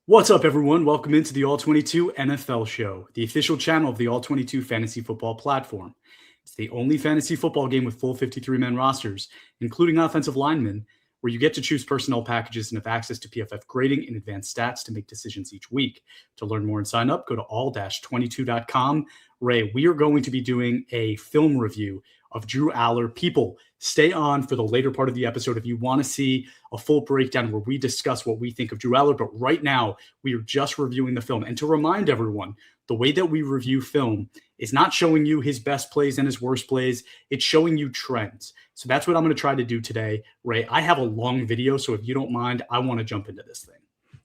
What's up, everyone? Welcome into the All 22 NFL Show, the official channel of the All 22 Fantasy Football platform. It's the only fantasy football game with full 53-man rosters, including offensive linemen, where you get to choose personnel packages and have access to PFF grading and advanced stats to make decisions each week. To learn more and sign up, go to all-22.com. Ray, we are going to be doing a film review of Drew Allar. People, stay on for the later part of the episode if you want to see a full breakdown where we discuss what we think of Drew Allar. But right now, we are just reviewing the film. And to remind everyone, the way that we review film is not showing you his best plays and his worst plays. It's showing you trends. So that's what I'm going to try to do today, Ray. I have a long video, so if you don't mind, I want to jump into this thing.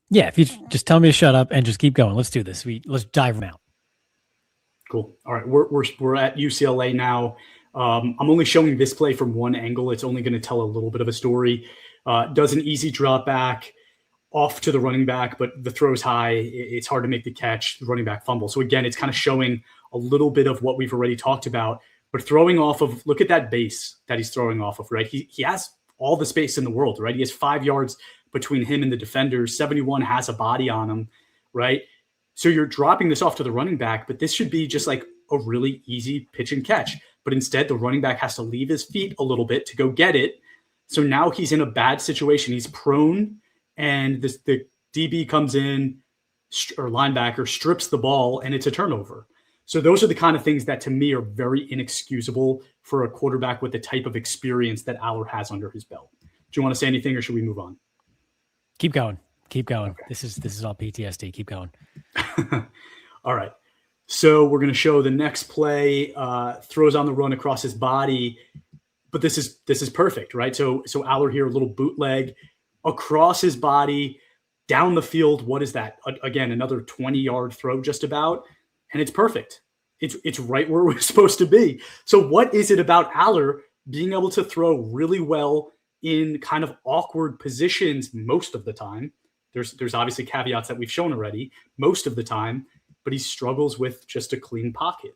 Yeah, if you just tell me to shut up and just keep going. Let's do this. Let's dive now. Cool. All right, we're at UCLA now. I'm only showing this play from one angle. It's only going to tell a little bit of a story. Does an easy drop back off to the running back, but the throw's high. It's hard to make the catch. The running back fumble. So again, it's kind of showing a little bit of what we've already talked about, but throwing off of, look at that base that he's throwing off of, right? He has all the space in the world, right? He has 5 yards between him and the defenders. 71 has a body on him, right? So you're dropping this off to the running back, but this should be just like a really easy pitch and catch. But instead, the running back has to leave his feet a little bit to go get it. So now he's in a bad situation. He's prone, and the DB comes in, or linebacker strips the ball, and it's a turnover. So those are the kind of things that, to me, are very inexcusable for a quarterback with the type of experience that Allar has under his belt. Do you want to say anything, or should we move on? Keep going. Keep going. Okay. This is all PTSD. Keep going. All right. So we're going to show the next play, throws on the run across his body, but this is perfect, right? So Allar here, a little bootleg across his body, down the field. What is that? Again, another 20-yard throw just about, and it's perfect. It's right where we're supposed to be. So what is it about Allar being able to throw really well in kind of awkward positions most of the time? There's obviously caveats that we've shown already most of the time, but he struggles with just a clean pocket.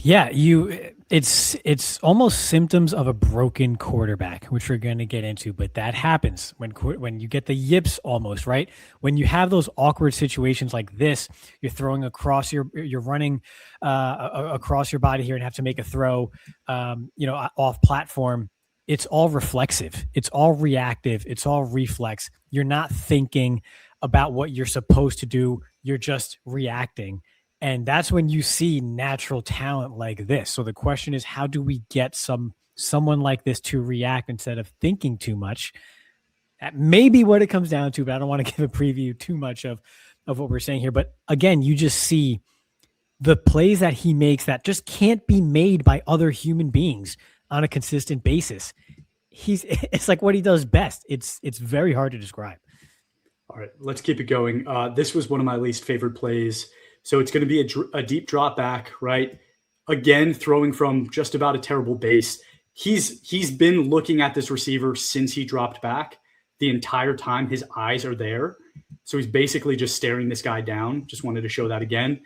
Yeah, it's almost symptoms of a broken quarterback, which we're going to get into, but that happens when you get the yips almost, right? When you have those awkward situations like this, you're throwing across you're running across your body here and have to make a throw, off platform. It's all reflexive. It's all reactive. It's all reflex. You're not thinking about what you're supposed to do. You're just reacting. And that's when you see natural talent like this. So the question is, how do we get someone like this to react instead of thinking too much? That may be what it comes down to, but I don't want to give a preview too much of what we're saying here. But again, you just see the plays that he makes that just can't be made by other human beings on a consistent basis. It's like what he does best. It's very hard to describe. All right, let's keep it going. This was one of my least favorite plays. So it's going to be a deep drop back, right? Again, throwing from just about a terrible base. He's been looking at this receiver since he dropped back. The entire time his eyes are there. So he's basically just staring this guy down. Just wanted to show that again.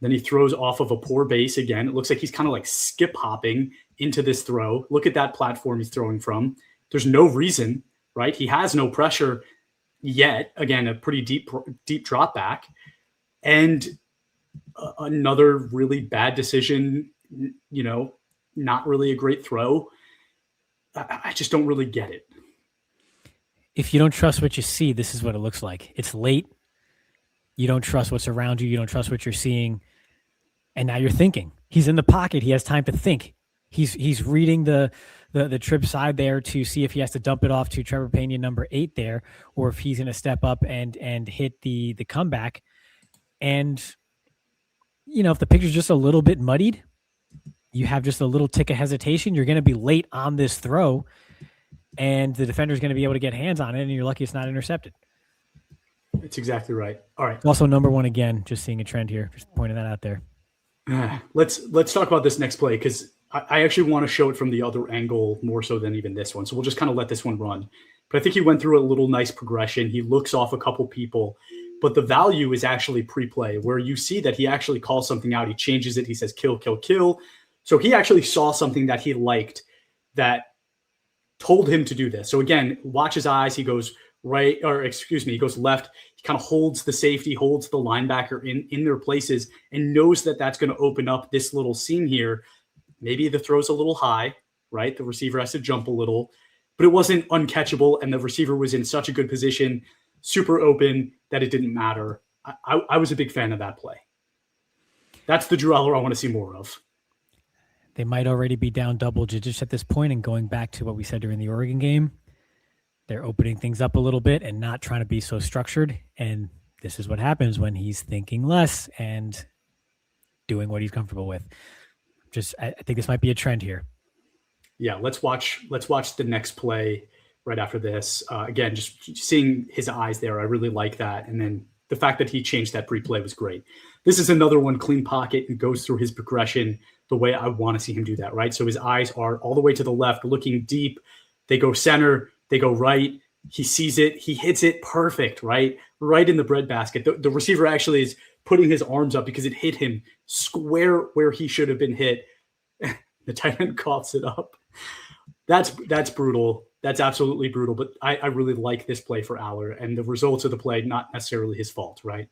Then he throws off of a poor base again. It looks like he's kind of like skip hopping into this throw. Look at that platform he's throwing from. There's no reason, right? He has no pressure yet. Again, a pretty deep drop back. And another really bad decision, not really a great throw. I just don't really get it. If you don't trust what you see, this is what it looks like. It's late. You don't trust what's around you. You don't trust what you're seeing. And now you're thinking. He's in the pocket. He has time to think. He's reading the trip side there to see if he has to dump it off to Trevor Pena, number 8 there, or if he's going to step up and hit the comeback. And, if the picture's just a little bit muddied, you have just a little tick of hesitation, you're going to be late on this throw, and the defender's going to be able to get hands on it, and you're lucky it's not intercepted. It's exactly right. All right. Also, number 1 again, just seeing a trend here, just pointing that out there. Let's talk about this next play, because I actually want to show it from the other angle more so than even this one. So we'll just kind of let this one run. But I think he went through a little nice progression. He looks off a couple people. But the value is actually pre-play, where you see that he actually calls something out. He changes it. He says, kill, kill, kill. So he actually saw something that he liked that told him to do this. So again, watch his eyes. He goes right, or excuse me, he goes left. He kind of holds the safety, holds the linebacker in their places, and knows that that's going to open up this little seam here. Maybe the throw's a little high, right? The receiver has to jump a little, but it wasn't uncatchable, and the receiver was in such a good position, super open, that it didn't matter. I was a big fan of that play. That's the Drew Allar I want to see more of. They might already be down double digits at this point, and going back to what we said during the Oregon game, they're opening things up a little bit and not trying to be so structured. And this is what happens when he's thinking less and doing what he's comfortable with. I think this might be a trend here. Yeah, let's watch the next play right after this. Again, just seeing his eyes there, I really like that. And then the fact that he changed that pre-play was great. This is another one, clean pocket, and goes through his progression the way I want to see him do that, right? So his eyes are all the way to the left, looking deep. They go center, they go right. He sees it, he hits it perfect, right? Right in the breadbasket. The receiver actually is putting his arms up because it hit him square where he should have been hit. The tight end coughs it up. That's brutal. That's absolutely brutal. But I really like this play for Allar, and the results of the play, not necessarily his fault, right?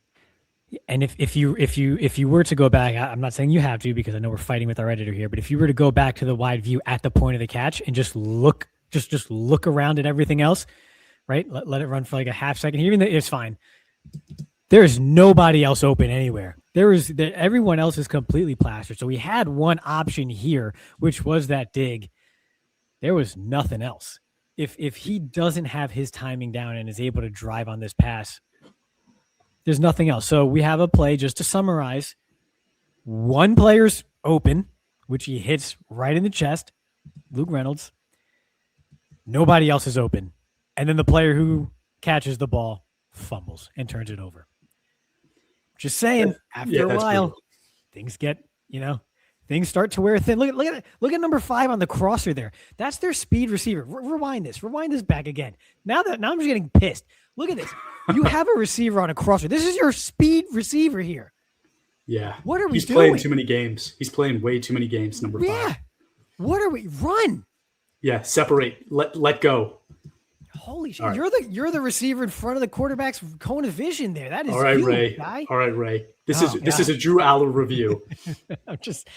And if you were to go back, I'm not saying you have to, because I know we're fighting with our editor here, but if you were to go back to the wide view at the point of the catch and just look around at everything else, right? Let it run for like a half second. Even it's fine. There is nobody else open anywhere. Everyone else is completely plastered. So we had one option here, which was that dig. There was nothing else. If he doesn't have his timing down and is able to drive on this pass, there's nothing else. So we have a play, just to summarize. One player's open, which he hits right in the chest, Luke Reynolds. Nobody else is open. And then the player who catches the ball fumbles and turns it over. Just saying, after a while, brutal. Things start to wear thin. Look at number 5 on the crosser there. That's their speed receiver. Rewind this back again. Now I'm just getting pissed. Look at this. You have a receiver on a crosser. This is your speed receiver here. Yeah. What are we doing? He's playing too many games. He's playing way too many games, number 5. Yeah. What are we? Run. Yeah, separate. Let go. Holy shit. Right. You're the receiver in front of the quarterback's cone of vision there. That is all right, you, Ray. Guy. All right, Ray. This is a Drew Allar review. I'm just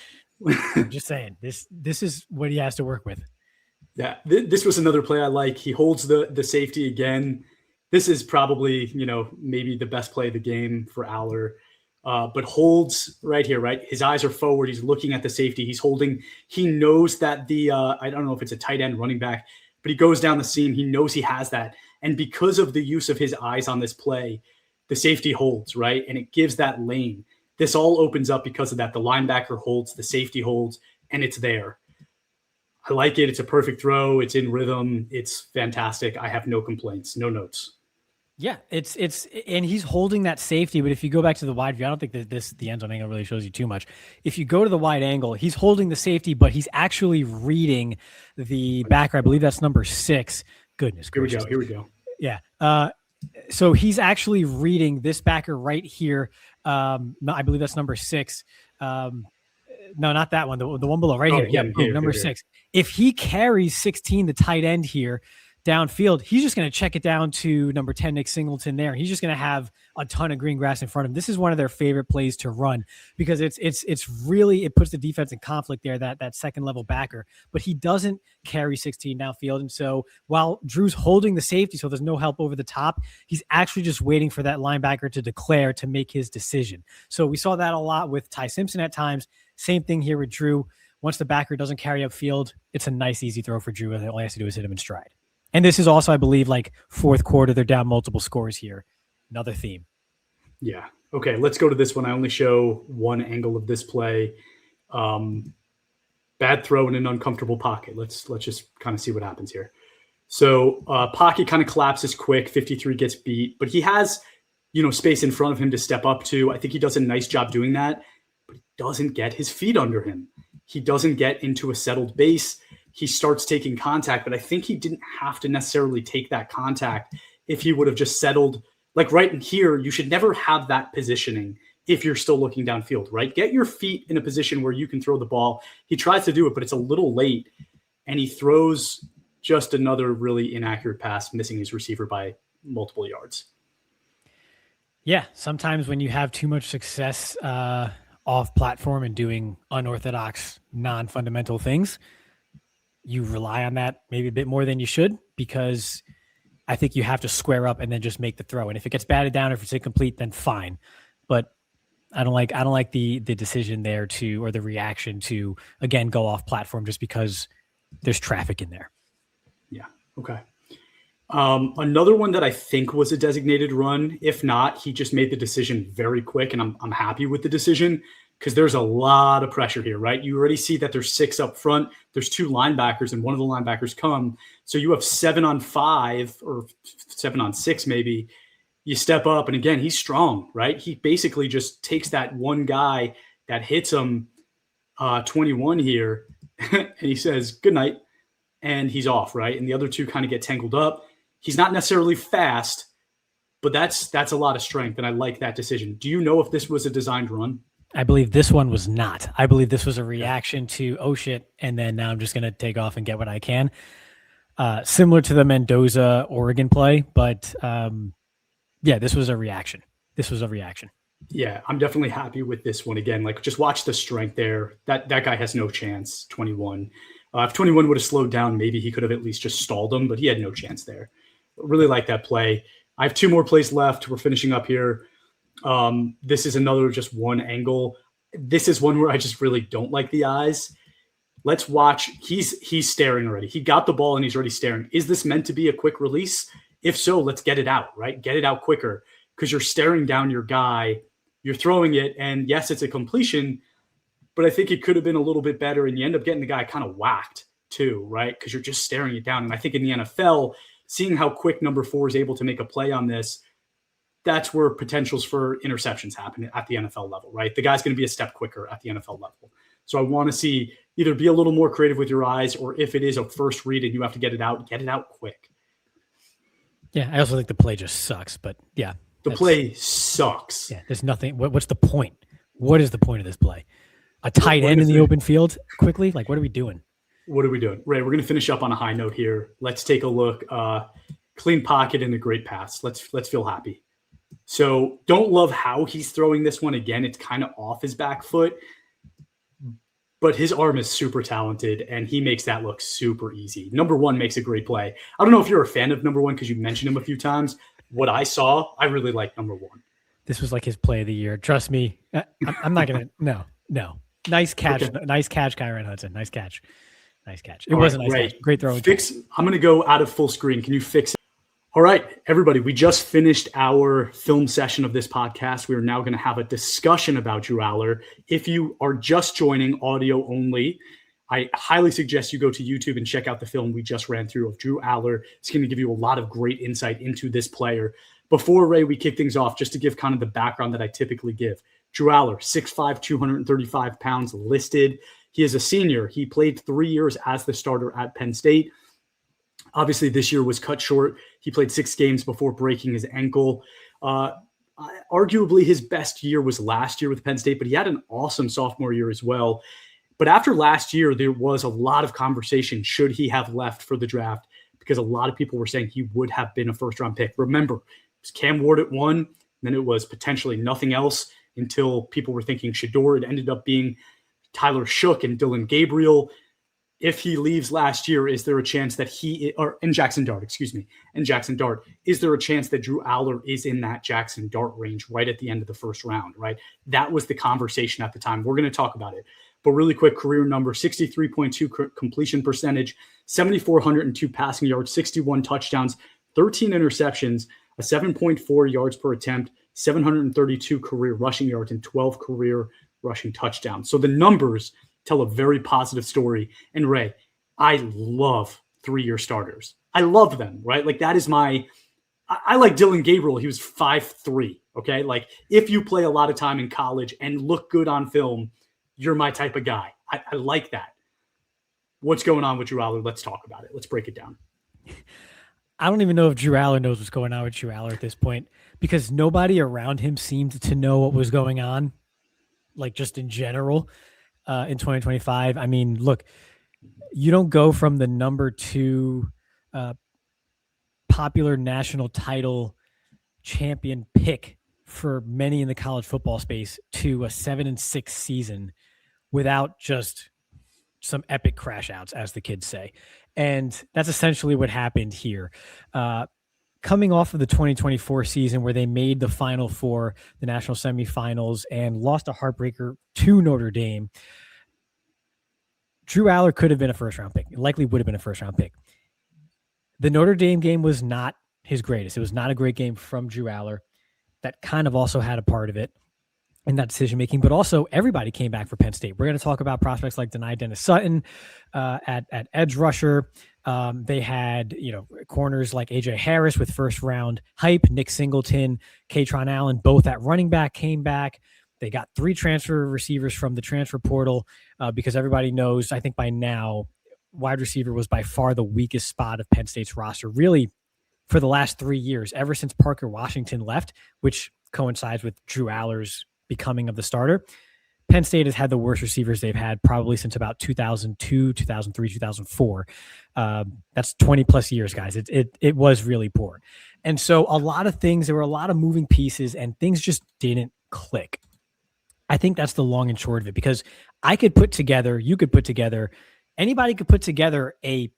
saying. This is what he has to work with. Yeah. This was another play I like. He holds the safety again. This is probably, maybe the best play of the game for Allar. But holds right here, right? His eyes are forward. He's looking at the safety. He's holding. He knows that I don't know if it's a tight end running back, but he goes down the seam. He knows he has that. And because of the use of his eyes on this play, the safety holds, right? And it gives that lane. This all opens up because of that. The linebacker holds, the safety holds, and it's there. I like it. It's a perfect throw. It's in rhythm. It's fantastic. I have no complaints, no notes. Yeah, and he's holding that safety, but if you go back to the wide view, I don't think that the end zone angle really shows you too much. If you go to the wide angle, he's holding the safety, but he's actually reading the backer. I believe that's number 6. Goodness gracious. Here we go. Yeah. So he's actually reading this backer right here. No, I believe that's number 6. No, not that one. The one below right here. Yeah, number 6. If he carries 16, the tight end here, downfield, he's just going to check it down to number 10, Nick Singleton there. He's just going to have a ton of green grass in front of him. This is one of their favorite plays to run because it's really, it puts the defense in conflict there, that second level backer, but he doesn't carry 16 downfield. And so while Drew's holding the safety, so there's no help over the top, he's actually just waiting for that linebacker to declare to make his decision. So we saw that a lot with Ty Simpson at times. Same thing here with Drew. Once the backer doesn't carry upfield, it's a nice, easy throw for Drew. And all he has to do is hit him in stride. And this is also, I believe, like fourth quarter. They're down multiple scores here. Another theme. Yeah. Okay, let's go to this one. I only show one angle of this play. Bad throw in an uncomfortable pocket. Let's just kind of see what happens here. So pocket kind of collapses quick. 53 gets beat, but he has, space in front of him to step up to. I think he does a nice job doing that, but he doesn't get his feet under him. He doesn't get into a settled base. He starts taking contact, but I think he didn't have to necessarily take that contact if he would have just settled. Like right in here, you should never have that positioning if you're still looking downfield, right? Get your feet in a position where you can throw the ball. He tries to do it, but it's a little late, and he throws just another really inaccurate pass, missing his receiver by multiple yards. Yeah, sometimes when you have too much success off platform and doing unorthodox, non-fundamental things, you rely on that maybe a bit more than you should, because I think you have to square up and then just make the throw. And if it gets batted down, if it's incomplete, then fine. But I don't like the decision there to, or the reaction to, again, go off platform just because there's traffic in there. Yeah. Okay. Another one that I think was a designated run. If not, he just made the decision very quick, and I'm happy with the decision because there's a lot of pressure here, right? You already see that there's 6 up front. There's 2 linebackers, and one of the linebackers come. So you have 7 on 5 or 7 on 6 maybe. You step up, and again, he's strong, right? He basically just takes that one guy that hits him 21 here, and he says, good night, and he's off, right? And the other 2 kind of get tangled up. He's not necessarily fast, but that's a lot of strength, and I like that decision. Do you know if this was a designed run? I believe this one was not. I believe this was a reaction to, oh shit, and then now I'm just going to take off and get what I can. Similar to the Mendoza Oregon play, but yeah, this was a reaction. Yeah, I'm definitely happy with this one. Again, like, just watch the strength there. That guy has no chance, 21. If 21 would have slowed down, maybe he could have at least just stalled him, but he had no chance there. Really like that play. I have 2 more plays left. We're finishing up here. This is another just one angle. This is one where I just really don't like the eyes. Let's watch. He's staring already. He got the ball and he's already staring. Is this meant to be a quick release? If so, let's get it out, right? Get it out quicker, because you're staring down your guy. You're throwing it, and yes, it's a completion, but I think it could have been a little bit better, and you end up getting the guy kind of whacked too, right? Because you're just staring it down. And I think in the NFL, seeing how quick number 4 is able to make a play on this, that's where potentials for interceptions happen at the NFL level, right? The guy's going to be a step quicker at the NFL level. So I want to see either be a little more creative with your eyes, or if it is a first read and you have to get it out quick. Yeah, I also think the play just sucks, but yeah. The play sucks. Yeah, there's nothing. What's the point? What is the point of this play? A tight end in the open field quickly? Like, what are we doing? What are we doing? Ray, we're going to finish up on a high note here. Let's take a look. Clean pocket and a great pass. Let's feel happy. So don't love how he's throwing this one. Again, it's kind of off his back foot, but his arm is super talented, and he makes that look super easy. Number 1 makes a great play. I don't know if you're a fan of number 1 because you mentioned him a few times. What I saw, I really like number 1. This was like his play of the year. Trust me. I'm not going to. No. Nice catch. Okay. Nice catch, Kyron Hudson. Nice catch. It was a nice catch. Great throw. I'm going to go out of full screen. Can you fix it? All right, everybody, we just finished our film session of this podcast. We are now going to have a discussion about Drew Allar. If you are just joining audio only, I highly suggest you go to YouTube and check out the film we just ran through of Drew Allar. It's going to give you a lot of great insight into this player. Before, Ray, we kick things off, just to give kind of the background that I typically give. Drew Allar, 6'5", 235 pounds, listed. He is a senior. He played 3 years as the starter at Penn State. Obviously, this year was cut short. He played 6 games before breaking his ankle. Arguably, his best year was last year with Penn State, but he had an awesome sophomore year as well. But after last year, there was a lot of conversation. Should he have left for the draft? Because a lot of people were saying he would have been a first-round pick. Remember, it was Cam Ward at 1, then it was potentially nothing else until people were thinking Shedeur. It ended up being Tyler Shook and Dylan Gabriel. If he leaves last year, is there a chance that Jackson Dart, is there a chance that Drew Allar is in that Jackson Dart range right at the end of the first round, right? That was the conversation at the time. We're going to talk about it. But really quick, career number, 63.2 completion percentage, 7,402 passing yards, 61 touchdowns, 13 interceptions, a 7.4 yards per attempt, 732 career rushing yards, and 12 career rushing touchdowns. So the numbers tell a very positive story. And Ray, I love 3-year starters. I love them, right? Like, that is I like Dylan Gabriel. He was 5'3", okay? Like, if you play a lot of time in college and look good on film, you're my type of guy. I like that. What's going on with Drew Allar? Let's talk about it. Let's break it down. I don't even know if Drew Allar knows what's going on with Drew Allar at this point, because nobody around him seemed to know what was going on, like, just in general. In 2025. I mean, look, you don't go from the number 2 popular national title champion pick for many in the college football space to a 7-6 season without just some epic crash outs, as the kids say. And that's essentially what happened here. Coming off of the 2024 season where they made the Final Four, the national semifinals, and lost a heartbreaker to Notre Dame, Drew Allar could have been a first-round pick. It likely would have been a first-round pick. The Notre Dame game was not his greatest. It was not a great game from Drew Allar. That kind of also had a part of it in that decision-making, but also everybody came back for Penn State. We're going to talk about prospects like Dennis Sutton at edge rusher. They had, corners like AJ Harris with first-round hype, Nick Singleton, Katron Allen, both at running back came back. They got 3 transfer receivers from the transfer portal because everybody knows, I think by now, wide receiver was by far the weakest spot of Penn State's roster, really for the last 3 years, ever since Parker Washington left, which coincides with Drew Allar's becoming of the starter. Penn State has had the worst receivers they've had probably since about 2002, 2003, 2004. That's 20 plus years, guys. It was really poor. And so there were a lot of moving pieces and things just didn't click. I think that's the long and short of it, because you could put together, anybody could put together a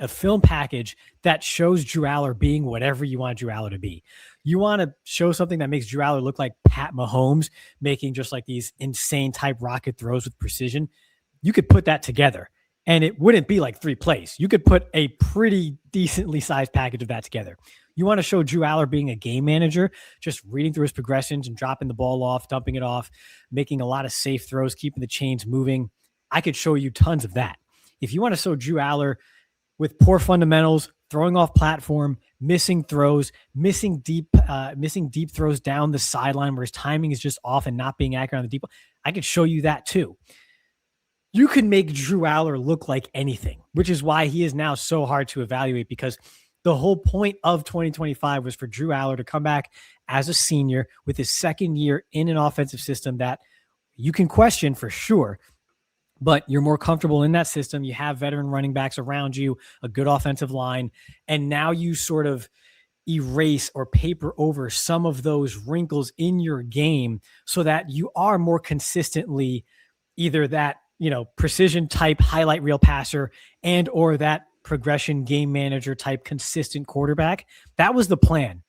film package that shows Drew Allar being whatever you want Drew Allar to be. You want to show something that makes Drew Allar look like Pat Mahomes, making just like these insane type rocket throws with precision. You could put that together and it wouldn't be like 3 plays. You could put a pretty decently sized package of that together. You want to show Drew Allar being a game manager, just reading through his progressions and dropping the ball off, dumping it off, making a lot of safe throws, keeping the chains moving. I could show you tons of that. If you want to show Drew Allar with poor fundamentals, throwing off platform, missing throws, missing deep throws down the sideline where his timing is just off and not being accurate on the deep, I could show you that too. You can make Drew Allar look like anything, which is why he is now so hard to evaluate, because the whole point of 2025 was for Drew Allar to come back as a senior with his second year in an offensive system that you can question for sure, but you're more comfortable in that system. You have veteran running backs around you, a good offensive line, and now you sort of erase or paper over some of those wrinkles in your game so that you are more consistently either that, precision type highlight reel passer and or that progression game manager type consistent quarterback. That was the plan.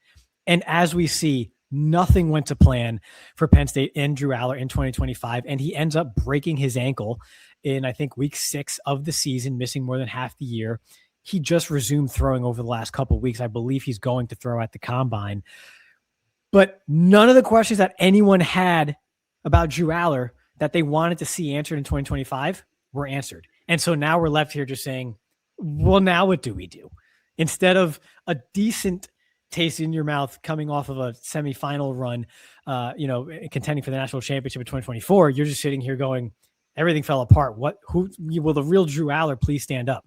And as we see, nothing went to plan for Penn State and Drew Allar in 2025. And he ends up breaking his ankle in, I think, week 6 of the season, missing more than half the year. He just resumed throwing over the last couple of weeks. I believe he's going to throw at the combine. But none of the questions that anyone had about Drew Allar that they wanted to see answered in 2025 were answered. And so now we're left here just saying, well, now what do we do? Instead of a decent taste in your mouth coming off of a semifinal run, contending for the national championship in 2024, you're just sitting here going, everything fell apart. Will the real Drew Allar please stand up?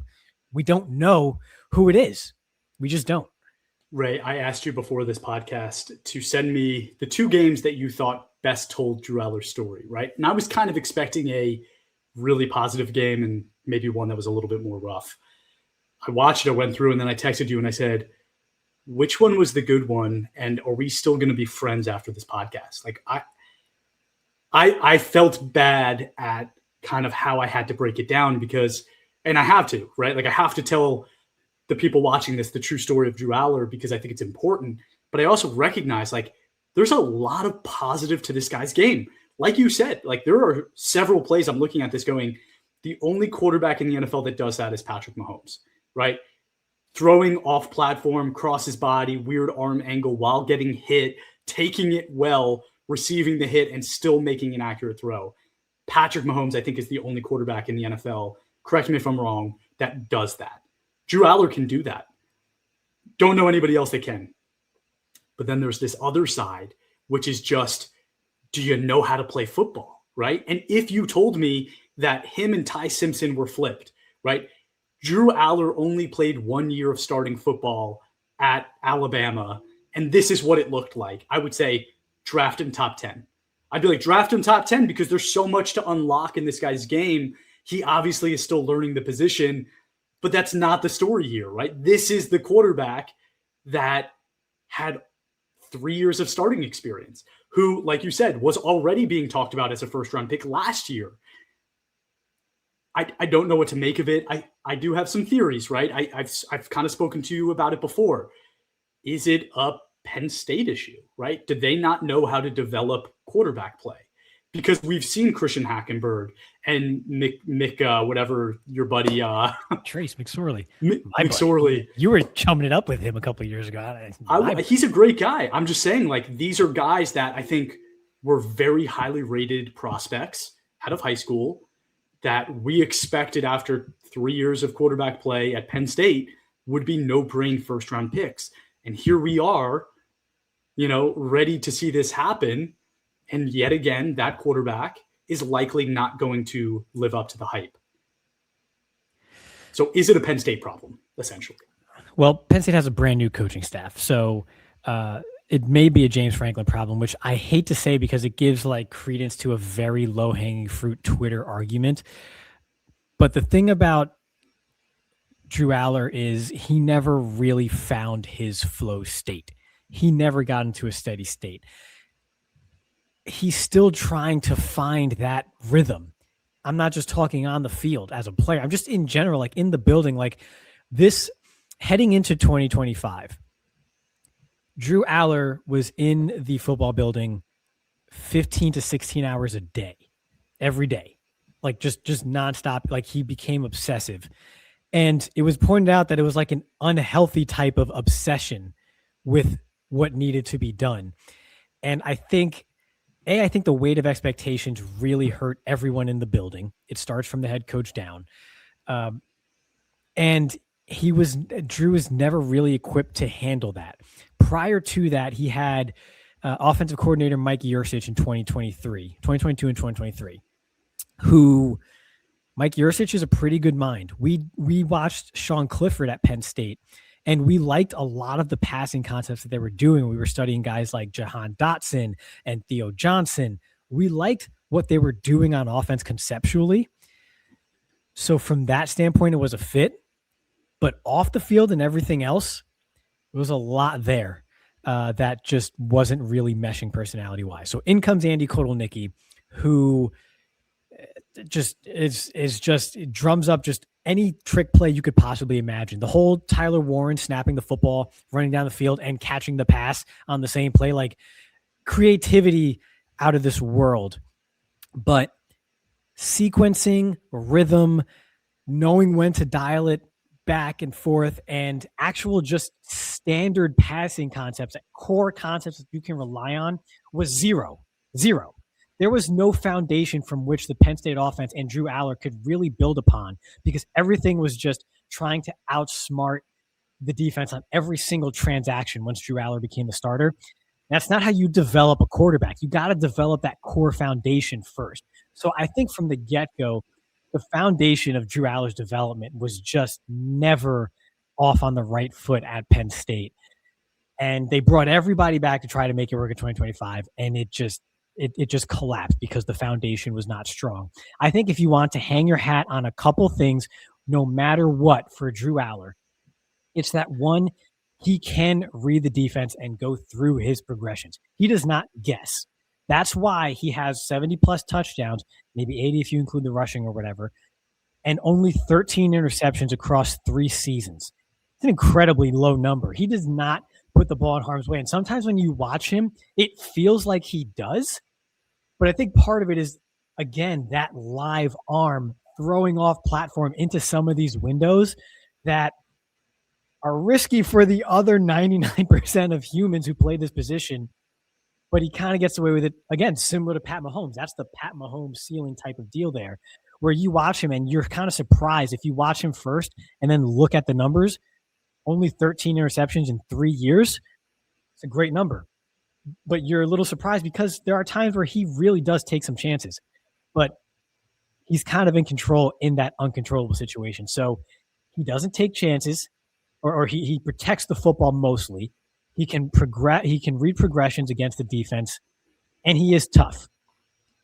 We don't know who it is. We just don't. Ray, I asked you before this podcast to send me the 2 games that you thought best told Drew Allar's story, right? And I was kind of expecting a really positive game and maybe one that was a little bit more rough. I watched it, I went through, and then I texted you and I said, which one was the good one? And are we still going to be friends after this podcast? Like I felt bad at kind of how I had to break it down because, and I have to, right? Like I have to tell the people watching this the true story of Drew Allar because I think it's important. But I also recognize like there's a lot of positive to this guy's game. Like you said, like there are several plays I'm looking at this going, the only quarterback in the NFL that does that is Patrick Mahomes, right? Throwing off platform, cross his body, weird arm angle while getting hit, taking it well, receiving the hit, and still making an accurate throw. Patrick Mahomes, I think, is the only quarterback in the NFL, correct me if I'm wrong, that does that. Drew Allar can do that. Don't know anybody else that can. But then there's this other side, which is just, do you know how to play football, right? And if you told me that him and Ty Simpson were flipped, right? Drew Allar only played 1 year of starting football at Alabama, and this is what it looked like. I would say draft him top 10. I'd be like, draft him top 10 because there's so much to unlock in this guy's game. He obviously is still learning the position, but that's not the story here, right? This is the quarterback that had 3 years of starting experience, who, like you said, was already being talked about as a first-round pick last year. I don't know what to make of it. I do have some theories, right? I've kind of spoken to you about it before. Is it a Penn State issue, right? Did they not know how to develop quarterback play? Because we've seen Christian Hackenberg and Mick whatever your buddy Trace McSorley. McSorley. You were chumming it up with him a couple of years ago. He's a great guy. I'm just saying, like, these are guys that I think were very highly rated prospects out of high school that we expected after 3 years of quarterback play at Penn State would be no-brain first-round picks. And here we are, ready to see this happen. And yet again, that quarterback is likely not going to live up to the hype. So is it a Penn State problem, essentially? Well, Penn State has a brand new coaching staff. So it may be a James Franklin problem, which I hate to say because it gives like credence to a very low-hanging fruit Twitter argument. But the thing about Drew Allar is he never really found his flow state. He never got into a steady state. He's still trying to find that rhythm. I'm not just talking on the field as a player. I'm just in general, like in the building, like this heading into 2025. Drew Allar was in the football building 15 to 16 hours a day, every day, like just nonstop. Like he became obsessive. And it was pointed out that it was like an unhealthy type of obsession with what needed to be done. And I think the weight of expectations really hurt everyone in the building. It starts from the head coach down. And Drew was never really equipped to handle that. Prior to that, he had offensive coordinator Mike Yurcich in 2022 and 2023, who Mike Yurcich is a pretty good mind. We watched Sean Clifford at Penn State, and we liked a lot of the passing concepts that they were doing. We were studying guys like Jahan Dotson and Theo Johnson. We liked what they were doing on offense conceptually. So from that standpoint, it was a fit. But off the field and everything else, there was a lot there that just wasn't really meshing personality-wise. So in comes Andy Kotelnicki, who just it drums up just any trick play you could possibly imagine. The whole Tyler Warren snapping the football, running down the field, and catching the pass on the same play, like creativity out of this world. But sequencing, rhythm, knowing when to dial it back and forth, and actual just standard passing concepts, core concepts that you can rely on, was zero. There was no foundation from which the Penn State offense and Drew Allar could really build upon, because everything was just trying to outsmart the defense on every single transaction once Drew Allar became the starter. That's not how you develop a quarterback. You got to develop that core foundation first. So I think from the get-go, the foundation of Drew Allar's development was just never off on the right foot at Penn State. And they brought everybody back to try to make it work in 2025, and it just collapsed because the foundation was not strong. I think if you want to hang your hat on a couple things, no matter what, for Drew Allar, it's that one, he can read the defense and go through his progressions. He does not guess. That's why he has 70-plus touchdowns, maybe 80 if you include the rushing or whatever, and only 13 interceptions across 3 seasons. It's an incredibly low number. He does not put the ball in harm's way. And sometimes when you watch him, it feels like he does. But I think part of it is, again, that live arm throwing off platform into some of these windows that are risky for the other 99% of humans who play this position. But he kind of gets away with it, again, similar to Pat Mahomes. That's the Pat Mahomes ceiling type of deal there, where you watch him and you're kind of surprised if you watch him first and then look at the numbers. Only 13 interceptions in 3 years. It's a great number. But you're a little surprised because there are times where he really does take some chances. But he's kind of in control in that uncontrollable situation. So he doesn't take chances, or he protects the football mostly. He can read progressions against the defense, and he is tough.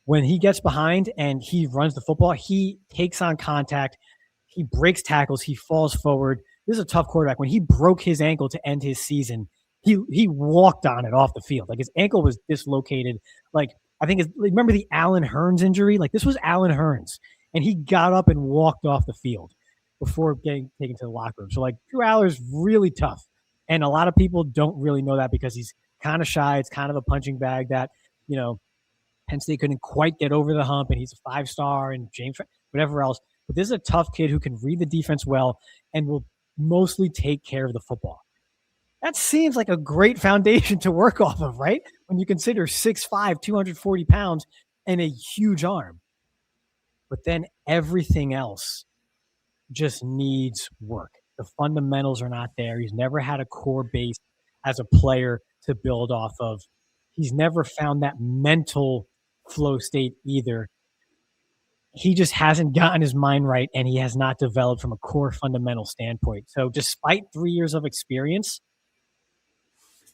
When he gets behind and he runs the football, he takes on contact, he breaks tackles, he falls forward. this is a tough quarterback. When he broke his ankle to end his season, he walked on it off the field. Like his ankle was dislocated. Like I think remember the Allen Hurns injury? Like this was Allen Hurns, and he got up and walked off the field before getting taken to the locker room. So like Drew Allar is really tough, and a lot of people don't really know that because he's kind of shy. It's kind of a punching bag that Penn State couldn't quite get over the hump, and he's a 5-star and James whatever else. But this is a tough kid who can read the defense well and will mostly take care of the football. That seems like a great foundation to work off of, right? When you consider 6'5", 240 pounds, and a huge arm. But then everything else just needs work. The fundamentals are not there. He's never had a core base as a player to build off of. He's never found that mental flow state either. He just hasn't gotten his mind right, and he has not developed from a core fundamental standpoint. So despite 3 years of experience,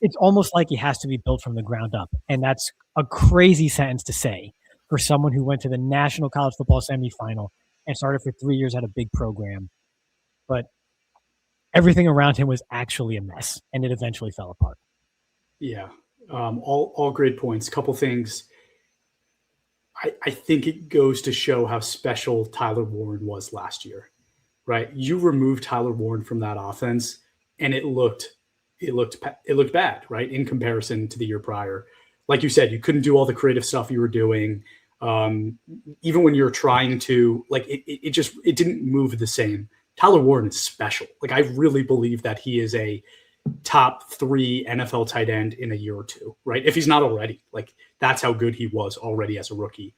it's almost like he has to be built from the ground up. And that's a crazy sentence to say for someone who went to the National College Football Semifinal and started for 3 years at a big program. But everything around him was actually a mess, and it eventually fell apart. Yeah, all great points. Couple things. I think it goes to show how special Tyler Warren was last year, right? You removed Tyler Warren from that offense, and it looked bad, right? In comparison to the year prior. Like you said, you couldn't do all the creative stuff you were doing. Even when you're trying to, like, it didn't move the same. Tyler Warren is special. Like, I really believe that he is a top 3 NFL tight end in a year or two, right? If he's not already. Like, that's how good he was already as a rookie.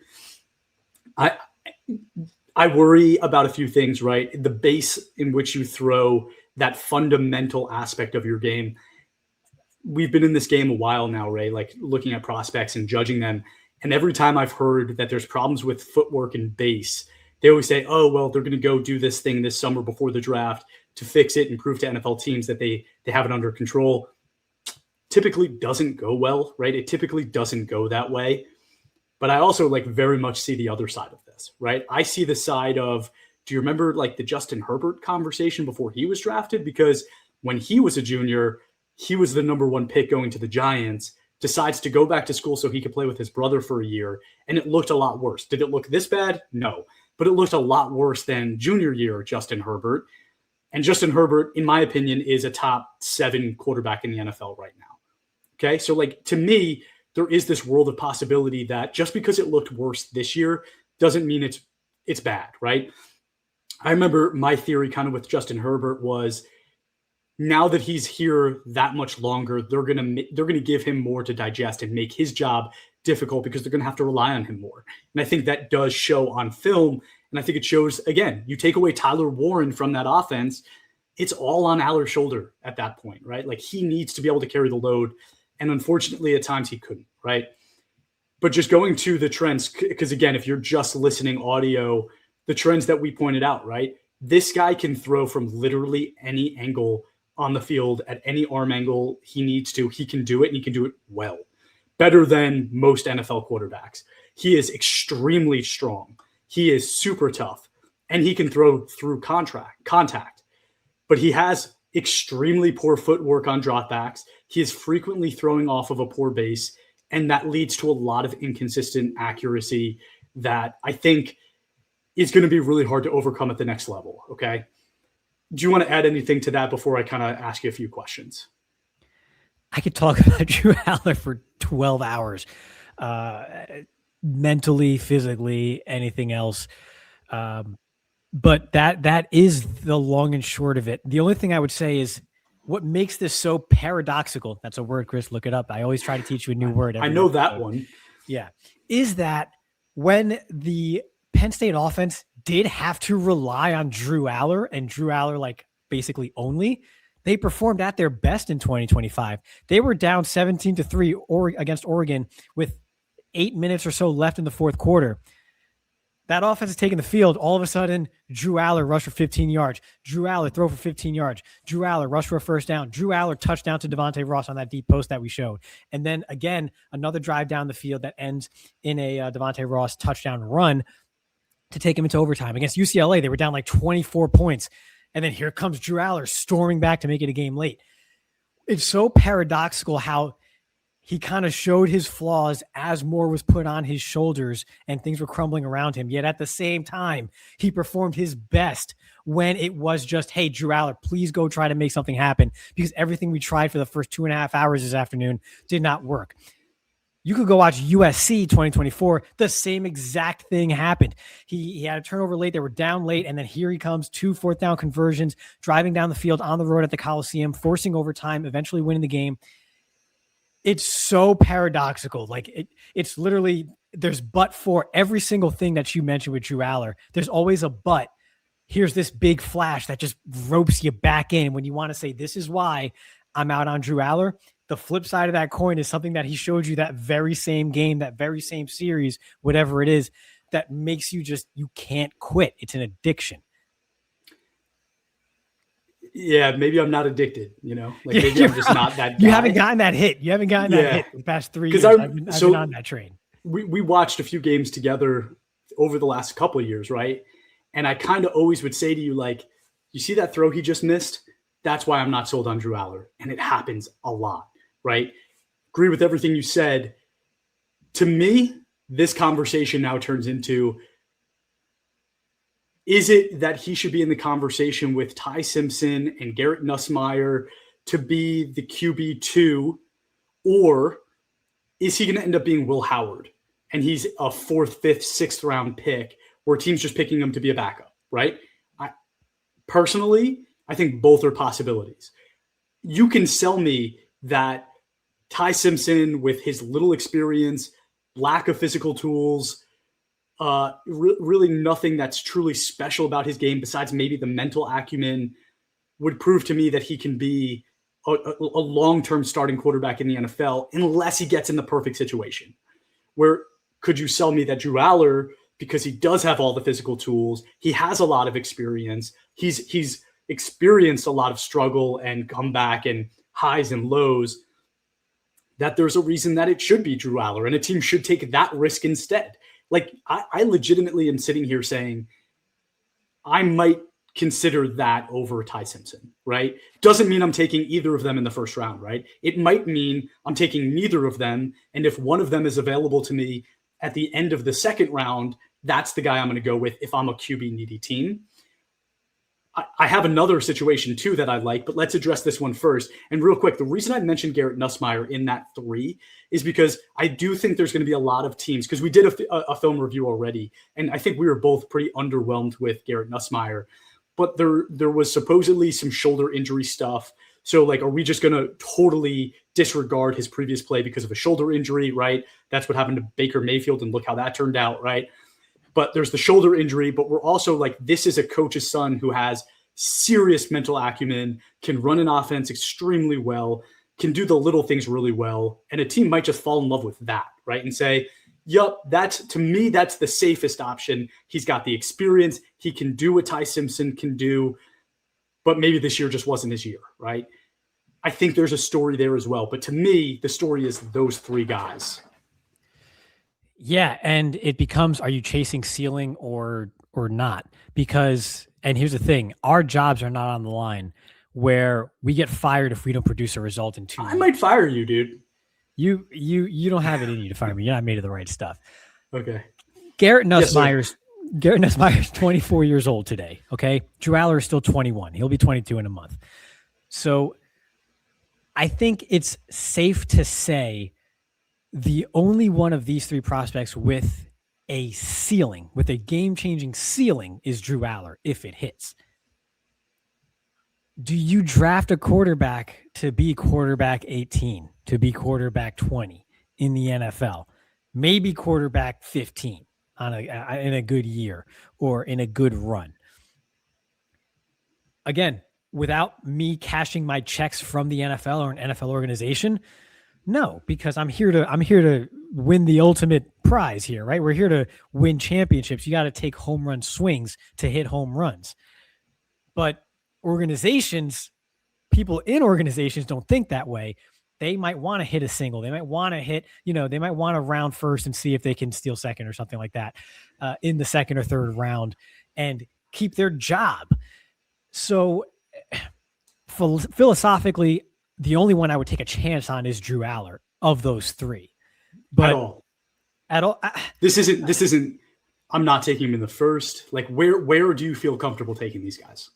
I worry about a few things, right? The base in which you throw, that fundamental aspect of your game. We've been in this game a while now, Ray, like looking at prospects and judging them. And every time I've heard that there's problems with footwork and base, they always say, oh, well, they're going to go do this thing this summer before the draft to fix it and prove to NFL teams that they have it under control. Typically doesn't go well, right? It typically doesn't go that way. But I also like very much see the other side of this, right? I see the side of, do you remember like the Justin Herbert conversation before he was drafted? Because when he was a junior, he was the number 1 pick going to the Giants, decides to go back to school so he could play with his brother for a year. And it looked a lot worse. Did it look this bad? No, but it looked a lot worse than junior year Justin Herbert. And Justin Herbert, in my opinion, is a top 7 quarterback in the NFL right now. Okay. So like, to me, there is this world of possibility that just because it looked worse this year doesn't mean it's bad. Right. I remember my theory kind of with Justin Herbert was, now that he's here that much longer, they're gonna give him more to digest and make his job difficult because they're gonna have to rely on him more. And I think that does show on film. And I think it shows, again, you take away Tyler Warren from that offense, it's all on Allar's shoulder at that point, right? Like he needs to be able to carry the load. And unfortunately, at times he couldn't, right? But just going to the trends, because again, if you're just listening audio, the trends that we pointed out, right? This guy can throw from literally any angle on the field at any arm angle he needs to. He can do it, and he can do it well, better than most NFL quarterbacks. He is extremely strong. He is super tough, and he can throw through contact. But he has extremely poor footwork on dropbacks. He is frequently throwing off of a poor base, and that leads to a lot of inconsistent accuracy that I think is going to be really hard to overcome at the next level, okay? Do you want to add anything to that before I kind of ask you a few questions? I could talk about Drew Allar for 12 hours, mentally, physically, anything else. But that is the long and short of it. The only thing I would say is what makes this so paradoxical. That's a word, Chris. Look it up. I always try to teach you a new word. I know that one. Yeah. Is that when the Penn State offense did have to rely on Drew Allar and Drew Allar, like basically only, they performed at their best in 2025. They were down 17-3 against Oregon with 8 minutes or so left in the fourth quarter. That offense is taking the field. All of a sudden, Drew Allar rushed for 15 yards. Drew Allar throw for 15 yards. Drew Allar rushed for a first down. Drew Allar touchdown to Devontae Ross on that deep post that we showed. And then again, another drive down the field that ends in a Devontae Ross touchdown run to take him into overtime. Against UCLA, they were down like 24 points. And then here comes Drew Allar storming back to make it a game late. It's so paradoxical how he kind of showed his flaws as more was put on his shoulders and things were crumbling around him. Yet at the same time, he performed his best when it was just, hey, Drew Allar, please go try to make something happen, because everything we tried for the first 2.5 hours this afternoon did not work. You could go watch USC 2024. The same exact thing happened. He had a turnover late. They were down late. And then here he comes, 2 fourth-down conversions, driving down the field on the road at the Coliseum, forcing overtime, eventually winning the game. It's so paradoxical. Like it's literally, there's but for every single thing that you mentioned with Drew Allar. There's always a but. Here's this big flash that just ropes you back in when you want to say, this is why I'm out on Drew Allar. The flip side of that coin is something that he showed you that very same game, that very same series, whatever it is, that makes you you can't quit. It's an addiction. Yeah, maybe I'm not addicted, like maybe I'm just not that guy. You haven't gotten that hit. You haven't gotten that hit in the past 3 years. I've been on that train. We watched a few games together over the last couple of years, right? And I kind of always would say to you, like, you see that throw he just missed? That's why I'm not sold on Drew Allar. And it happens a lot, right? Agree with everything you said. To me, this conversation now turns into, is it that he should be in the conversation with Ty Simpson and Garrett Nussmeier to be the QB2, or is he going to end up being Will Howard and he's a 4th, 5th, 6th round pick where team's just picking him to be a backup, right? Personally, I think both are possibilities. You can sell me that Ty Simpson, with his little experience, lack of physical tools, really nothing that's truly special about his game besides maybe the mental acumen, would prove to me that he can be a long-term starting quarterback in the NFL unless he gets in the perfect situation. Where could you sell me that Drew Allar, because he does have all the physical tools, he has a lot of experience, he's experienced a lot of struggle and comeback and highs and lows, that there's a reason that it should be Drew Allar and a team should take that risk instead. Like, I legitimately am sitting here saying I might consider that over Ty Simpson, right? Doesn't mean I'm taking either of them in the first round, right? It might mean I'm taking neither of them. And if one of them is available to me at the end of the second round, that's the guy I'm going to go with if I'm a QB needy team. I have another situation too that I like, but let's address this one first. And real quick, the reason I mentioned Garrett Nussmeier in that 3 is because I do think there's going to be a lot of teams, because we did a film review already, and I think we were both pretty underwhelmed with Garrett Nussmeier, but there was supposedly some shoulder injury stuff. So, like, are we just going to totally disregard his previous play because of a shoulder injury, right? That's what happened to Baker Mayfield, and look how that turned out, right? But there's the shoulder injury, but we're also like, this is a coach's son who has serious mental acumen, can run an offense extremely well, can do the little things really well. And a team might just fall in love with that, right? And say, yup, to me, that's the safest option. He's got the experience. He can do what Ty Simpson can do, but maybe this year just wasn't his year, right? I think there's a story there as well. But to me, the story is those 3 guys. Yeah, and it becomes, are you chasing ceiling or not? Because, and here's the thing, our jobs are not on the line where we get fired if we don't produce a result in 2 I might fire you, dude. You don't have it in you to fire me. You're not made of the right stuff. Okay. Garrett Nussmeier's 24 years old today, okay? Drew Allar is still 21. He'll be 22 in a month. So I think it's safe to say the only one of these 3 prospects with a ceiling, with a game-changing ceiling, is Drew Allar if it hits. Do you draft a quarterback to be quarterback 18, to be quarterback 20 in the NFL, maybe quarterback 15 in a good year or in a good run? Again, without me cashing my checks from the NFL or an NFL organization, no, because I'm here to win the ultimate prize here, right? We're here to win championships. You got to take home run swings to hit home runs. But organizations, people in organizations don't think that way. They might want to hit a single. They might want to hit, they might want to round first and see if they can steal second or something like that in the second or third round and keep their job. So philosophically, the only one I would take a chance on is Drew Allar of those three. But at all. This isn't. I'm not taking him in the first. Like, where do you feel comfortable taking these guys?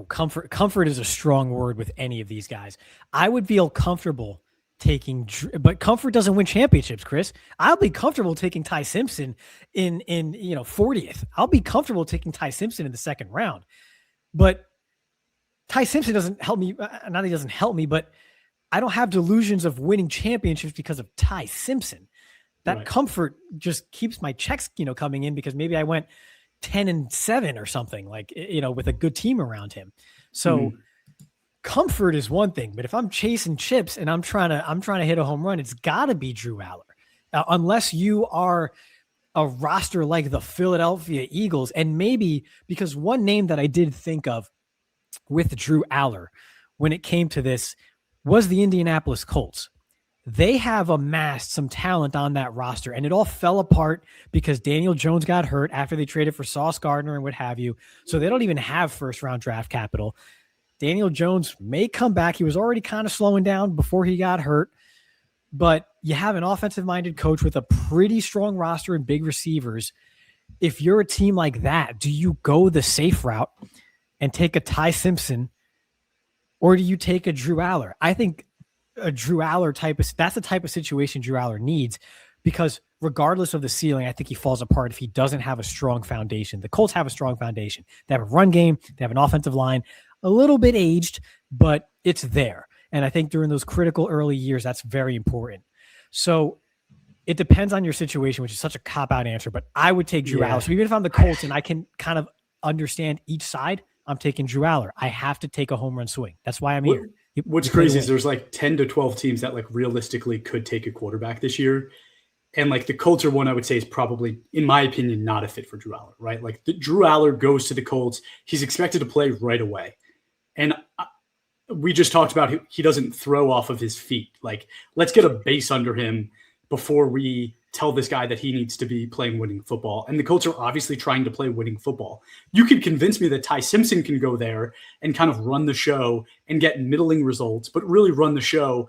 Comfort is a strong word with any of these guys. I would feel comfortable taking, but comfort doesn't win championships, Chris. I'll be comfortable taking Ty Simpson in 40th. I'll be comfortable taking Ty Simpson in the second round. But Ty Simpson doesn't help me. Not that he doesn't help me, but I don't have delusions of winning championships because of Ty Simpson. That comfort just keeps my checks, coming in because maybe I went 10-7 or something, like, with a good team around him. So comfort is one thing, but if I'm chasing chips and I'm trying to hit a home run, it's got to be Drew Allar. Unless you are a roster like the Philadelphia Eagles, and maybe because one name that I did think of with Drew Allar when it came to this was the Indianapolis Colts. They have amassed some talent on that roster, and it all fell apart because Daniel Jones got hurt after they traded for Sauce Gardner and what have you. So they don't even have first-round draft capital. Daniel Jones may come back. He was already kind of slowing down before he got hurt, but you have an offensive-minded coach with a pretty strong roster and big receivers. If you're a team like that, do you go the safe route and take a Ty Simpson, or do you take a Drew Allar? I think a Drew Allar that's the type of situation Drew Allar needs, because regardless of the ceiling, I think he falls apart if he doesn't have a strong foundation. The Colts have a strong foundation. They have a run game. They have an offensive line, a little bit aged, but it's there. And I think during those critical early years, that's very important. So it depends on your situation, which is such a cop-out answer, but I would take Drew Allar. So even if I'm the Colts and I can kind of understand each side, I'm taking Drew Allar. I have to take a home run swing. That's why I'm here. What's crazy is there's like 10 to 12 teams that like realistically could take a quarterback this year. And like the Colts are one I would say is probably, in my opinion, not a fit for Drew Allar, right? Like Drew Allar goes to the Colts. He's expected to play right away. And we just talked about he doesn't throw off of his feet. Like, let's get a base under him before we tell this guy that he needs to be playing winning football. And the Colts are obviously trying to play winning football. You could convince me that Ty Simpson can go there and kind of run the show and get middling results, but really run the show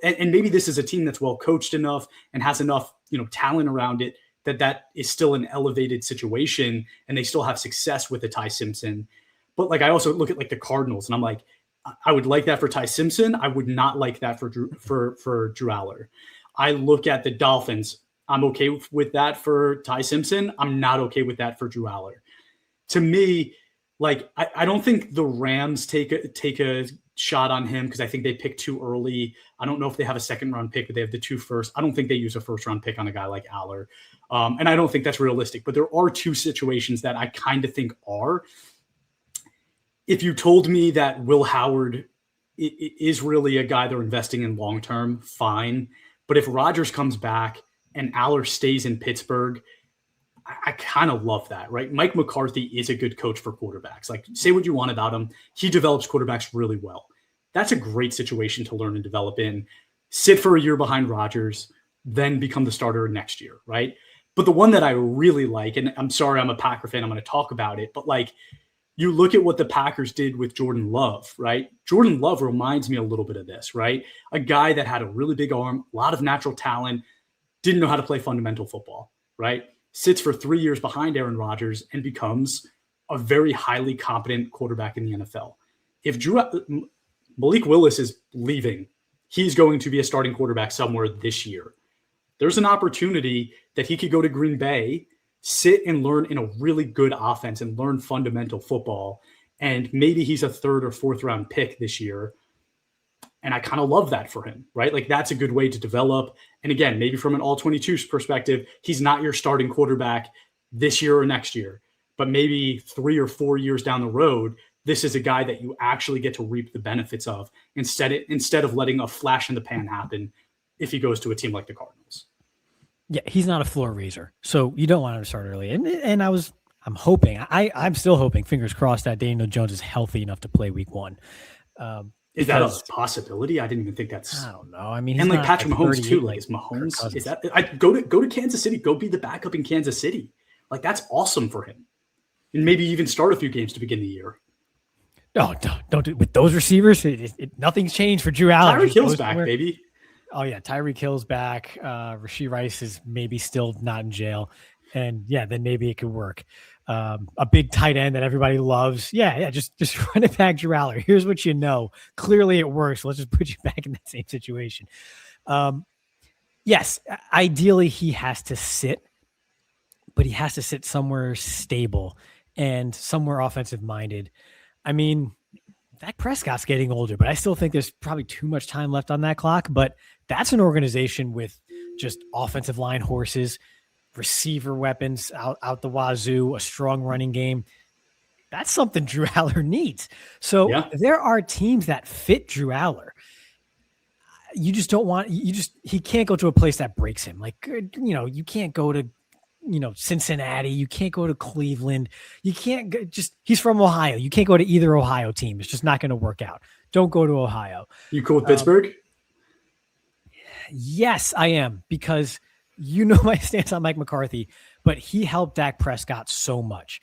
and maybe this is a team that's well coached enough and has enough, talent around it that is still an elevated situation and they still have success with the Ty Simpson. But like, I also look at like the Cardinals and I'm like, I would like that for Ty Simpson. I would not like that for Drew Allar. I look at the Dolphins. I'm okay with that for Ty Simpson. I'm not okay with that for Drew Allar. To me, like, I don't think the Rams take a shot on him because I think they pick too early. I don't know if they have a second round pick, but they have the 2 first. I don't think they use a first round pick on a guy like Allar. And I don't think that's realistic, but there are 2 situations that I kind of think are. If you told me that Will Howard is really a guy they're investing in long-term, fine. But if Rodgers comes back and Allar stays in Pittsburgh, I kind of love that, right? Mike McCarthy is a good coach for quarterbacks. Like, say what you want about him. He develops quarterbacks really well. That's a great situation to learn and develop in. Sit for a year behind Rodgers, then become the starter next year, right? But the one that I really like, and I'm sorry I'm a Packer fan, I'm going to talk about it, but like, you look at what the Packers did with Jordan Love, right? Jordan Love reminds me a little bit of this, right? A guy that had a really big arm, a lot of natural talent, didn't know how to play fundamental football, right? Sits for 3 years behind Aaron Rodgers and becomes a very highly competent quarterback in the NFL. If Malik Willis is leaving, he's going to be a starting quarterback somewhere this year. There's an opportunity that he could go to Green Bay, sit and learn in a really good offense and learn fundamental football. And maybe he's a 3rd or 4th round pick this year. And I kind of love that for him, right? Like, that's a good way to develop. And again, maybe from an all 22's perspective, he's not your starting quarterback this year or next year, but maybe 3 or 4 years down the road, this is a guy that you actually get to reap the benefits of instead of letting a flash in the pan happen if he goes to a team like the Cardinals. Yeah, he's not a floor raiser, so you don't want him to start early. And I'm hoping, I'm still hoping, fingers crossed, that Daniel Jones is healthy enough to play week 1. Is that a possibility? I didn't even think that's. I don't know. I mean, and like Patrick Mahomes too. Like, is Mahomes? Is that? I go to Kansas City. Go be the backup in Kansas City. Like, that's awesome for him, and maybe even start a few games to begin the year. No, don't do with those receivers. Nothing's changed for Drew Allar. Tyreek Hill's back, baby. Oh yeah, Tyreek Hill's back. Rashee Rice is maybe still not in jail, and yeah, then maybe it could work. A big tight end that everybody loves. Yeah, just run it back, Drew Allar. Here's what you know. Clearly it works. Let's just put you back in that same situation. Yes, ideally he has to sit, but he has to sit somewhere stable and somewhere offensive minded. I mean, Dak Prescott's getting older, but I still think there's probably too much time left on that clock. But that's an organization with just offensive line horses, receiver weapons out the wazoo, a strong running game. That's something Drew Allar needs. So there are teams that fit Drew Allar. You just don't want, he can't go to a place that breaks him. Like, you can't go to, Cincinnati. You can't go to Cleveland. You can't he's from Ohio. You can't go to either Ohio team. It's just not going to work out. Don't go to Ohio. You cool with Pittsburgh? Yes, I am, because my stance on Mike McCarthy, but he helped Dak Prescott so much.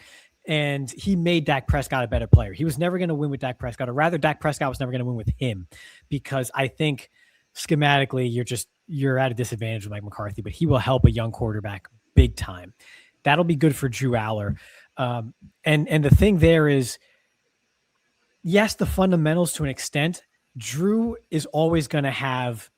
And he made Dak Prescott a better player. He was never going to win with Dak Prescott, or rather Dak Prescott was never going to win with him, because I think schematically you're at a disadvantage with Mike McCarthy, but he will help a young quarterback big time. That'll be good for Drew Allar. And the thing there is, yes, the fundamentals to an extent, Drew is always going to have,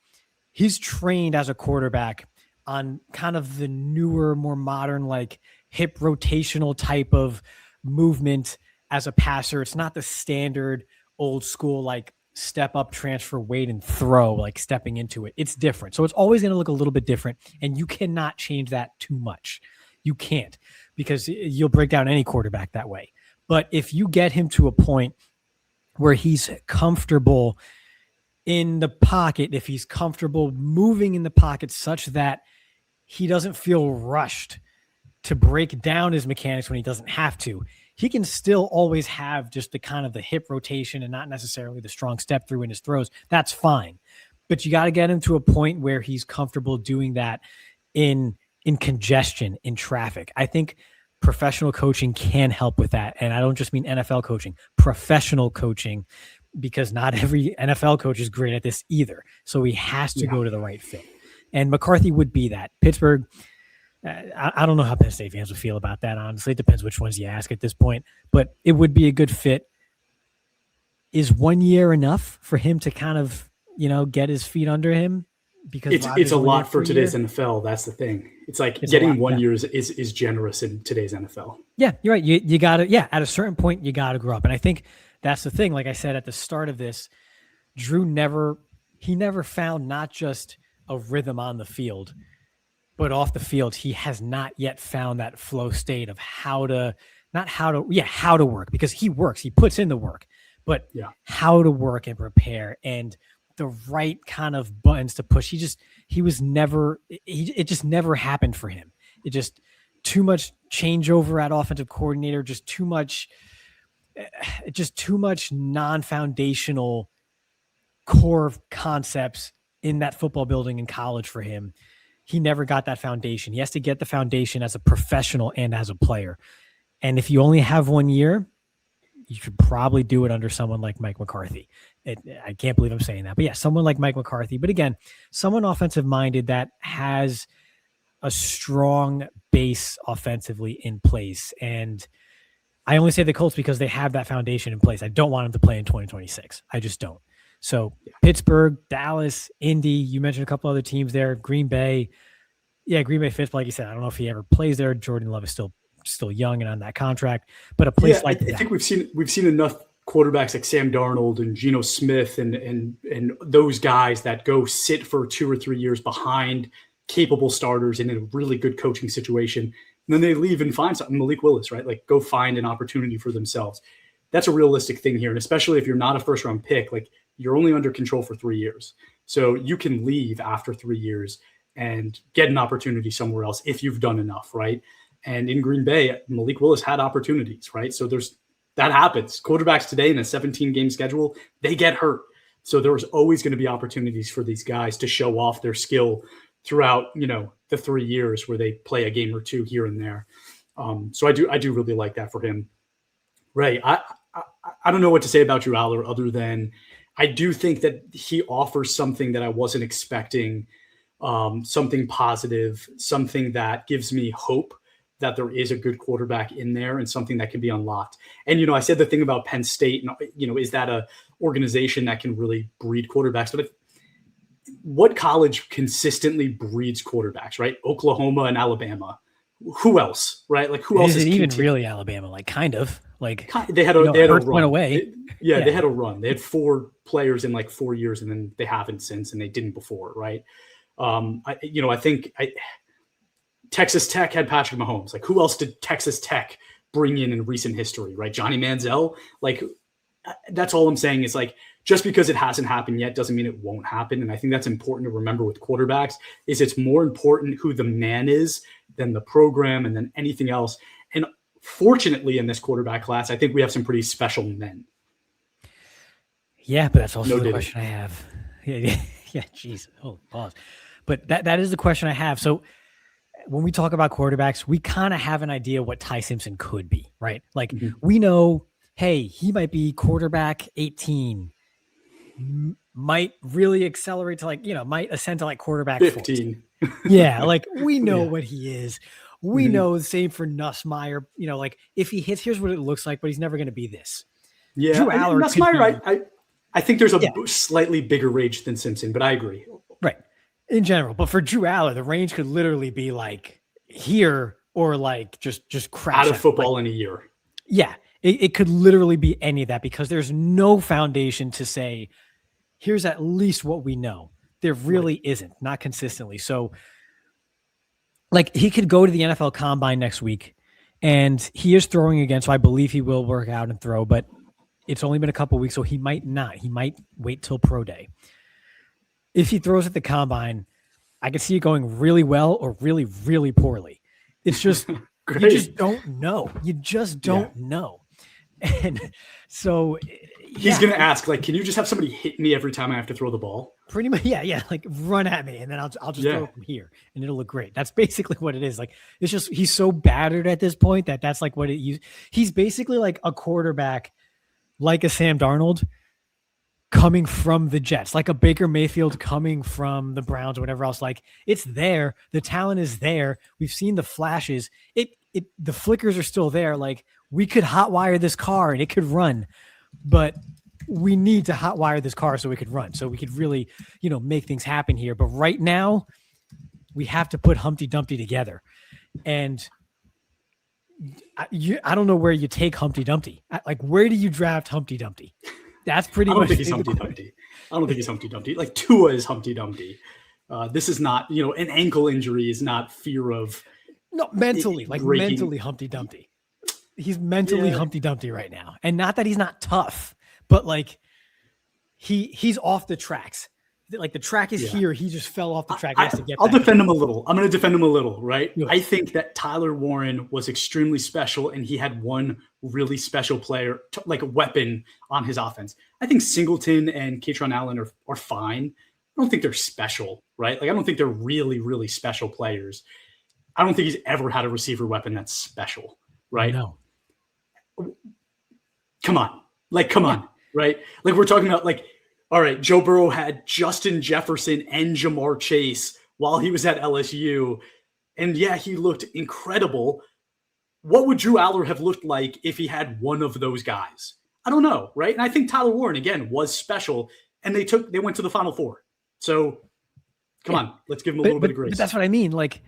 he's trained as a quarterback on kind of the newer, more modern, like hip rotational type of movement as a passer. It's not the standard old school, like step up, transfer, weight, and throw, like stepping into it. It's different. So it's always going to look a little bit different, and you cannot change that too much. You can't, because you'll break down any quarterback that way. But if you get him to a point where he's comfortable in the pocket, if he's comfortable moving in the pocket such that he doesn't feel rushed to break down his mechanics when he doesn't have to, he can still always have just the kind of the hip rotation and not necessarily the strong step through in his throws. That's fine. But you got to get him to a point where he's comfortable doing that in congestion, in traffic. I think professional coaching can help with that. And I don't just mean NFL coaching, professional coaching, because not every NFL coach is great at this either. So he has to go to the right fit. And McCarthy would be that. Pittsburgh, I don't know how Penn State fans would feel about that, honestly. It depends which ones you ask at this point. But it would be a good fit. Is 1 year enough for him to kind of, get his feet under him? Because it's a lot for today's NFL. That's the thing. It's like getting 1 year is generous in today's NFL. Yeah, you're right. You got to, at a certain point, you got to grow up. And I think that's the thing. Like I said at the start of this, Drew never found not just a rhythm on the field, but off the field, he has not yet found that flow state of how to work, because he works, he puts in the work, but how to work and prepare and the right kind of buttons to push. It just never happened for him. It just too much changeover at offensive coordinator, just too much non-foundational core concepts in that football building in college for him. He never got that foundation. He has to get the foundation as a professional and as a player. And if you only have 1 year, you should probably do it under someone like Mike McCarthy. I can't believe I'm saying that, but yeah, someone like Mike McCarthy. But again, someone offensive minded that has a strong base offensively in place. And I only say the Colts because they have that foundation in place. I don't want them to play in 2026. I just don't. So Pittsburgh, Dallas, Indy, you mentioned a couple other teams there, Green Bay. Yeah, Green Bay fits, like you said. I don't know if he ever plays there. Jordan Love is still young and on that contract. But a place like that. I think we've seen enough quarterbacks like Sam Darnold and Geno Smith and those guys that go sit for 2 or 3 years behind capable starters in a really good coaching situation. And then they leave and find something. Malik Willis, right? Like go find an opportunity for themselves. That's a realistic thing here. And especially if you're not a first round pick, like you're only under control for 3 years. So you can leave after 3 years and get an opportunity somewhere else if you've done enough, right? And in Green Bay, Malik Willis had opportunities, right? So that happens. Quarterbacks today in a 17-game schedule, they get hurt. So there's always going to be opportunities for these guys to show off their skill throughout, the 3 years where they play a game or two here and there. So I do really like that for him. Ray, I don't know what to say about Drew Allar other than I do think that he offers something that I wasn't expecting, something positive, something that gives me hope that there is a good quarterback in there and something that can be unlocked. And, I said the thing about Penn State, and, is that a organization that can really breed quarterbacks? But what college consistently breeds quarterbacks, right? Oklahoma and Alabama. Who else, right? Like who else is it even really Alabama? Like kind of like they had a run went away. They had a run. They had 4 players in like 4 years, and then they haven't since, and they didn't before, right? I think Texas Tech had Patrick Mahomes. Like who else did Texas Tech bring in recent history, right? Johnny Manziel. Like that's all I'm saying is like just because it hasn't happened yet doesn't mean it won't happen. And I think that's important to remember with quarterbacks is it's more important who the man is than the program and then anything else. And fortunately in this quarterback class, I think we have some pretty special men. Yeah, but that's also the question I have. Yeah, geez. Oh, pause. But that is the question I have. So when we talk about quarterbacks, we kind of have an idea what Ty Simpson could be, right? Like we know, hey, he might be quarterback 18, might really accelerate to like, might ascend to like quarterback 15. 14. Yeah, like we know what he is. We know the same for Nussmeier. Like if he hits, here's what it looks like, but he's never going to be this. Yeah, Drew Allar Nussmeier, I think there's a slightly bigger range than Simpson, but I agree. Right. In general, but for Drew Allar, the range could literally be like here or like just crash out of football in a year. Yeah, it could literally be any of that because there's no foundation to say, here's at least what we know. There really isn't, not consistently. So like he could go to the NFL Combine next week and he is throwing again. So I believe he will work out and throw, but it's only been a couple weeks. So he might not, he might wait till pro day. If he throws at the Combine, I could see it going really well or really, really poorly. It's just, you just don't know. You just don't know. And so he's going to ask, like, can you just have somebody hit me every time I have to throw the ball? Pretty much. Yeah. Like run at me. And then I'll just throw it from here and it'll look great. That's basically what it is. Like, it's just, he's so battered at this point that's like what he's basically like a quarterback, like a Sam Darnold coming from the Jets, like a Baker Mayfield coming from the Browns or whatever else. Like it's there. The talent is there. We've seen the flashes. The flickers are still there. Like we could hotwire this car and it could run, but we need to hotwire this car so we could run. So we could really, make things happen here. But right now we have to put Humpty Dumpty together. And I don't know where you take Humpty Dumpty. Like, where do you draft Humpty Dumpty? That's pretty much. I don't think he's Humpty Dumpty. I don't think he's Humpty Dumpty. Like Tua is Humpty Dumpty. This is not, an ankle injury is not fear of. No, mentally, mentally Humpty Dumpty. He's mentally Humpty Dumpty right now. And not that he's not tough, but like he's off the tracks. Like the track is here. He just fell off the track. I'll defend him a little. I'm going to defend him a little, right? Yeah. I think that Tyler Warren was extremely special and he had one really special player, like a weapon on his offense. I think Singleton and Kaytron Allen are fine. I don't think they're special, right? Like I don't think they're really, really special players. I don't think he's ever had a receiver weapon that's special, right? No. Come on, right? Like we're talking about like, all right, Joe Burrow had Justin Jefferson and Jamar Chase while he was at LSU. And he looked incredible. What would Drew Allar have looked like if he had one of those guys? I don't know, right? And I think Tyler Warren, again, was special. And they went to the Final Four. So, come on, let's give him a little bit of grace. But that's what I mean. Like,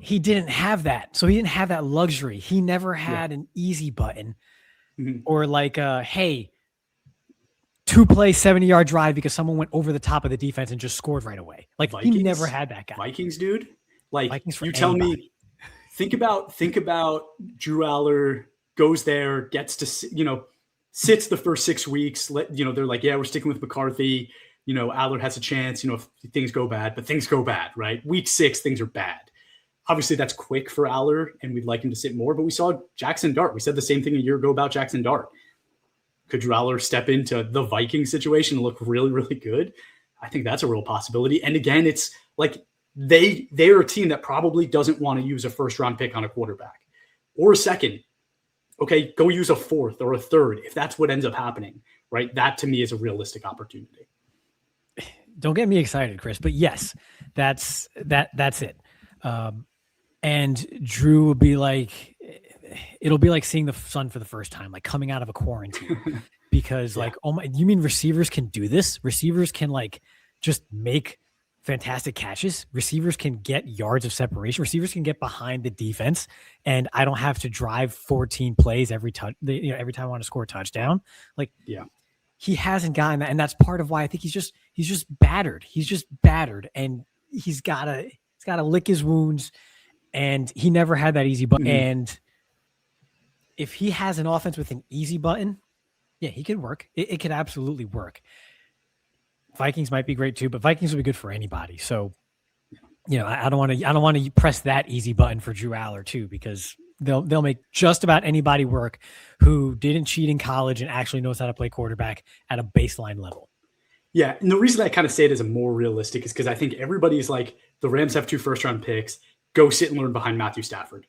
he didn't have that. So he didn't have that luxury. He never had an easy button or like, hey, 2-play 70-yard drive because someone went over the top of the defense and just scored right away. Like Vikings, he never had that guy. Vikings, dude. Like you tell me, think about Drew Allar goes there, gets to, sits the first 6 weeks. They're like, we're sticking with McCarthy. Allar has a chance, if things go bad, but things go bad, right? Week 6, things are bad. Obviously that's quick for Allar and we'd like him to sit more, but we saw Jackson Dart. We said the same thing a year ago about Jackson Dart. Could Drew Allar step into the Viking situation and look really, really good? I think that's a real possibility. And again, it's like they're a team that probably doesn't want to use a first-round pick on a quarterback or a second Okay, go use a fourth or a third if that's what ends up happening, right? That to me is a realistic opportunity. Don't get me excited, Chris, but yes, that's it. And Drew will be like, it'll be like seeing the sun for the first time, like coming out of a quarantine, because like, oh my, you mean receivers can do this? Receivers can like just make fantastic catches. Receivers can get yards of separation. Receivers can get behind the defense, and I don't have to drive 14 plays every time I want to score a touchdown. Like, he hasn't gotten that, and that's part of why I think he's just battered. He's just battered, and he's gotta lick his wounds. And he never had that easy button. Mm-hmm. And if he has an offense with an easy button, yeah, he could work. It could absolutely work. Vikings might be great too, but Vikings would be good for anybody. So, I don't want to press that easy button for Drew Allar too, because they'll make just about anybody work who didn't cheat in college and actually knows how to play quarterback at a baseline level. Yeah, and the reason I kind of say it as a more realistic is because I think everybody's like, the Rams have 2 first-round picks. Go sit and learn behind Matthew Stafford.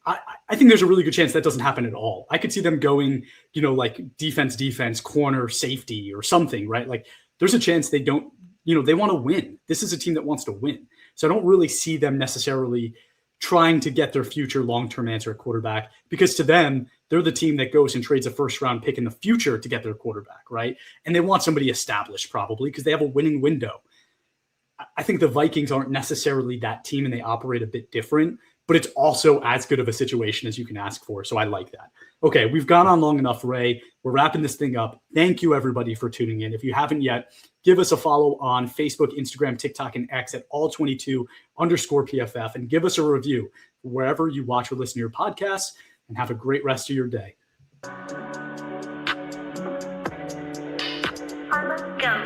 I think there's a really good chance that doesn't happen at all. I could see them going, like defense, corner, safety, or something, right? Like there's a chance they don't, they want to win. This is a team that wants to win. So I don't really see them necessarily trying to get their future long-term answer at quarterback, because to them, they're the team that goes and trades a first-round pick in the future to get their quarterback, right? And they want somebody established probably because they have a winning window. I think the Vikings aren't necessarily that team, and they operate a bit different, but it's also as good of a situation as you can ask for. So I like that. Okay, we've gone on long enough, Ray. We're wrapping this thing up. Thank you, everybody, for tuning in. If you haven't yet, give us a follow on Facebook, Instagram, TikTok, and X at all22_PFF, and give us a review wherever you watch or listen to your podcasts, and have a great rest of your day. Go.